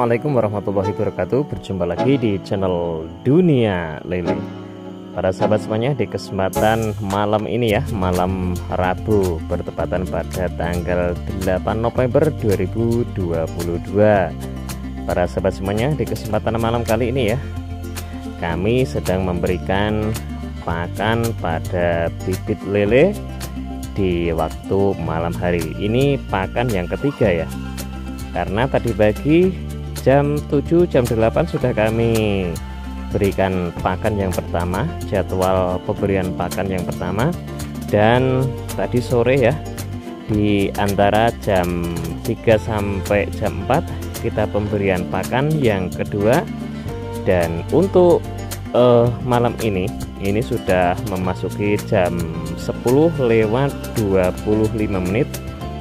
Assalamualaikum warahmatullahi wabarakatuh. Berjumpa lagi di channel Dunia Lele. Para sahabat semuanya, di kesempatan malam ini ya, malam Rabu bertepatan pada tanggal 8 November 2022. Para sahabat semuanya, di kesempatan malam kali ini ya, kami sedang memberikan pakan pada bibit lele di waktu malam hari. Ini pakan yang ketiga ya, karena tadi pagi jam 7 jam 8 sudah kami berikan pakan yang pertama, jadwal pemberian pakan yang pertama, dan tadi sore ya di antara jam 3 sampai jam 4 kita pemberian pakan yang kedua. Dan untuk malam ini sudah memasuki jam 10:25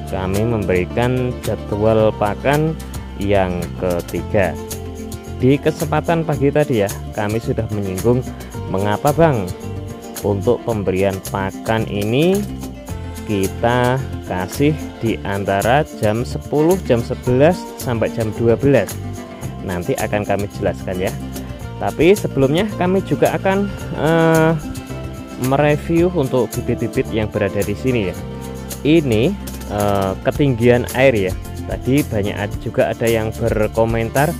kami memberikan jadwal pakan yang ketiga. Di kesempatan pagi tadi ya, kami sudah menyinggung mengapa Bang untuk pemberian pakan ini kita kasih di antara jam 10, jam 11 sampai jam 12. Nanti akan kami jelaskan ya. Tapi sebelumnya kami juga akan mereview untuk bibit-bibit yang berada di sini ya. Ini ketinggian air ya. Tadi banyak juga ada yang berkomentar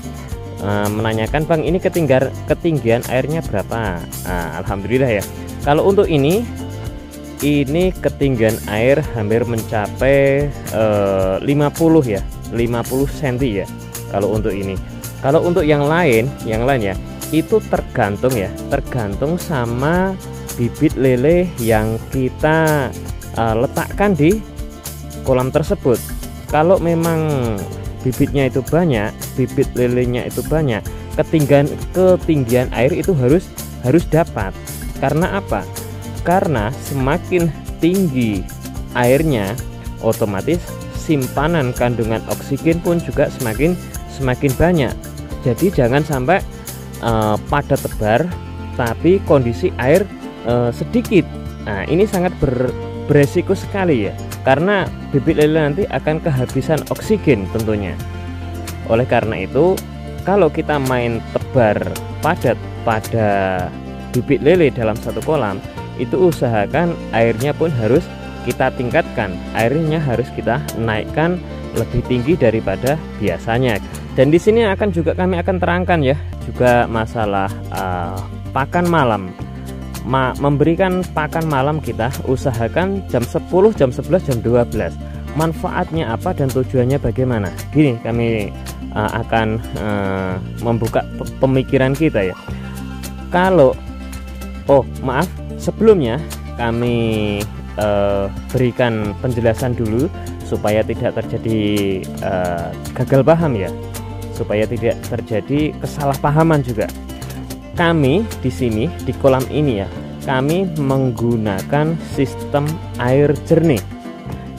menanyakan, Bang, ini ketinggian airnya berapa? Alhamdulillah ya, kalau untuk ini ketinggian air hampir mencapai 50 ya, 50 cm ya kalau untuk ini. Kalau untuk yang lain ya, itu tergantung sama bibit lele yang kita letakkan di kolam tersebut. Kalau memang bibitnya itu banyak, bibit lelenya itu banyak, ketinggian air itu harus dapat. Karena apa? Karena semakin tinggi airnya, otomatis simpanan kandungan oksigen pun juga semakin banyak. Jadi jangan sampai pada tebar tapi kondisi air sedikit. Nah, ini sangat beresiko sekali ya, karena bibit lele nanti akan kehabisan oksigen tentunya. Oleh karena itu, kalau kita main tebar padat pada bibit lele dalam satu kolam, itu usahakan airnya pun harus kita tingkatkan, airnya harus kita naikkan lebih tinggi daripada biasanya. Dan di sini kami akan terangkan ya juga masalah pakan malam. Memberikan pakan malam kita usahakan jam 10, jam 11, jam 12. Manfaatnya apa dan tujuannya bagaimana? Gini, kami akan membuka pemikiran kita ya. Sebelumnya kami berikan penjelasan dulu supaya tidak terjadi gagal paham ya, supaya tidak terjadi kesalahpahaman juga. Kami di sini di kolam ini ya, kami menggunakan sistem air jernih,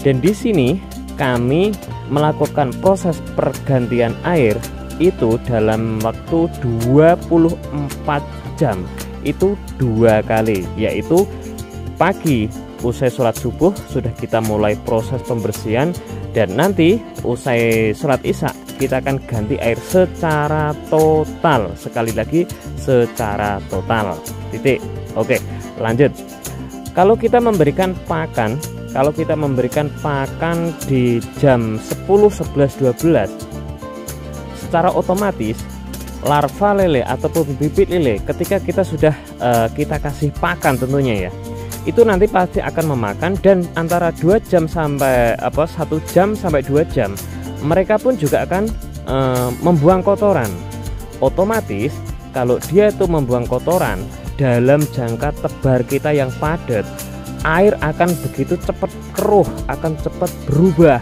dan di sini kami melakukan proses pergantian air itu dalam waktu 24 jam, itu 2 kali, yaitu pagi usai sholat subuh sudah kita mulai proses pembersihan, dan nanti usai sholat isya kita akan ganti air secara total. Sekali lagi, secara total. Titik. Oke, lanjut. Kalau kita memberikan pakan di jam 10, 11, 12, secara otomatis larva lele ataupun bibit lele ketika kita sudah kita kasih pakan tentunya ya, itu nanti pasti akan memakan, dan antara 2 jam sampai 1 jam sampai 2 jam mereka pun juga akan membuang kotoran. Otomatis kalau dia itu membuang kotoran dalam jangka tebar kita yang padat, air akan begitu cepat keruh, akan cepat berubah,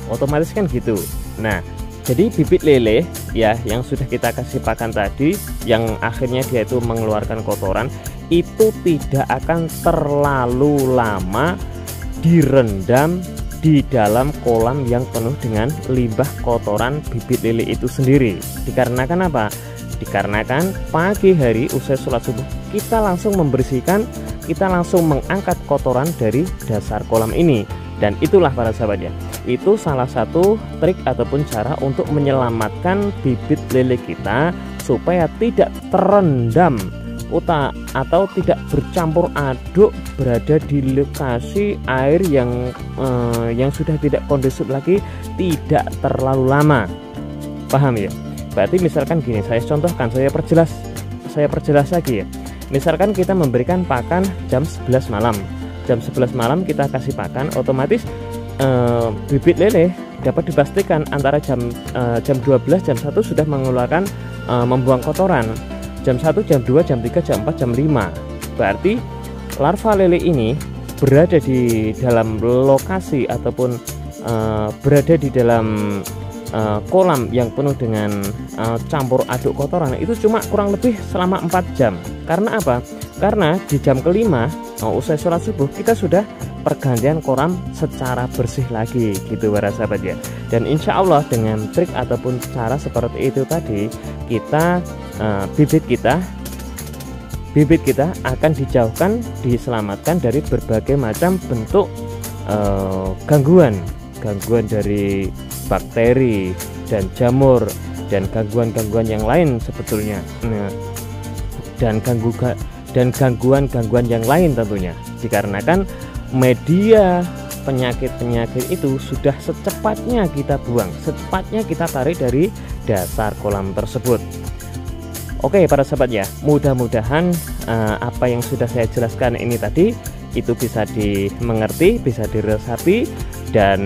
otomatis kan gitu. Nah, jadi bibit lele ya yang sudah kita kasih pakan tadi, yang akhirnya dia itu mengeluarkan kotoran, itu tidak akan terlalu lama direndam di dalam kolam yang penuh dengan limbah kotoran bibit lele itu sendiri. Dikarenakan apa? Dikarenakan pagi hari usai sholat subuh kita langsung membersihkan, kita langsung mengangkat kotoran dari dasar kolam ini. Dan itulah para sahabat ya, itu salah satu trik ataupun cara untuk menyelamatkan bibit lele kita supaya tidak terendam atau tidak bercampur aduk berada di lokasi air yang sudah tidak kondusif lagi, tidak terlalu lama. Paham ya? Berarti misalkan gini, saya contohkan, saya perjelas lagi ya. Misalkan kita memberikan pakan jam 11 malam. Jam 11 malam kita kasih pakan, otomatis bibit lele dapat dipastikan antara jam 12 jam 1 sudah mengeluarkan membuang kotoran. Jam 1, jam 2, jam 3, jam 4, jam 5. Berarti larva lele ini berada di dalam lokasi ataupun berada di dalam kolam yang penuh dengan campur aduk kotoran itu cuma kurang lebih selama 4 jam. Karena apa? Karena di jam kelima usai sholat subuh kita sudah pergantian kolam secara bersih lagi gitu para sahabat ya. Dan insya Allah dengan trik ataupun cara seperti itu tadi, kita bibit kita akan dijauhkan, diselamatkan dari berbagai macam bentuk gangguan dari bakteri dan jamur dan gangguan-gangguan yang lain sebetulnya. Dan gangguan-gangguan yang lain tentunya, dikarenakan media penyakit-penyakit itu sudah secepatnya kita buang, secepatnya kita tarik dari dasar kolam tersebut. Oke para sahabat ya, mudah-mudahan apa yang sudah saya jelaskan ini tadi itu bisa dimengerti, bisa diresapi, dan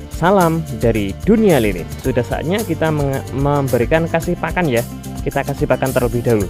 salam dari dunia lele. Sudah saatnya kita memberikan kasih pakan ya. Kita kasih pakan terlebih dahulu.